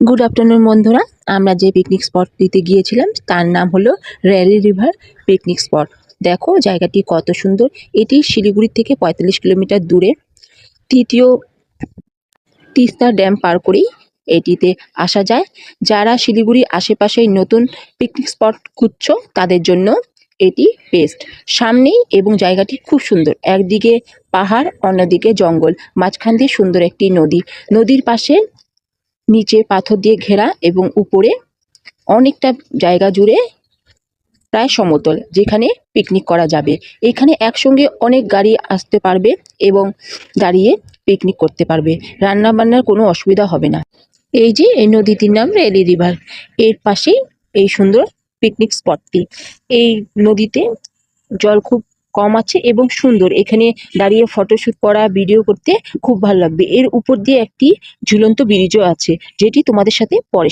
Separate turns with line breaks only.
Good afternoon বন্ধুরা। আমরা যে পিকনিক স্পটটিতে গিয়েছিলাম তার নাম হলো রেলি রিভার পিকনিক স্পট। দেখো জায়গাটি কত সুন্দর। এটি শিলিগুড়ি থেকে ৪৫ কিলোমিটার দূরে। তৃতীয় তিস্তা ড্যাম পার করেই এটিতে আসা যায়। যারা শিলিগুড়ি আশেপাশে নতুন পিকনিক স্পট খুঁজছো তাদের জন্য এটি বেস্ট। সামনেই এবং জায়গাটি খুব সুন্দর, একদিকে পাহাড় অন্যদিকে জঙ্গল, মাঝখান দিয়ে সুন্দর একটি নদী। নদীর পাশে নিচে পাথর দিয়ে ঘেরা এবং উপরে অনেকটা জায়গা জুড়ে প্রায় সমতল, যেখানে পিকনিক করা যাবে। এখানে একসঙ্গে অনেক গাড়ি আসতে পারবে এবং দাঁড়িয়ে পিকনিক করতে পারবে। রান্না বান্নার কোনো অসুবিধা হবে না। এই যে এই নদীটির নাম রেলি রিভার, এর পাশেই এই সুন্দর পিকনিক স্পটটি। এই নদীতে জল খুব কম আছে এবং সুন্দর। এখানে দাঁড়িয়ে ফটোশুট করা, ভিডিও করতে খুব ভালো লাগবে। এর উপর দিয়ে একটি ঝুলন্ত ব্রিজও আছে, যেটি তোমাদের সাথে পরে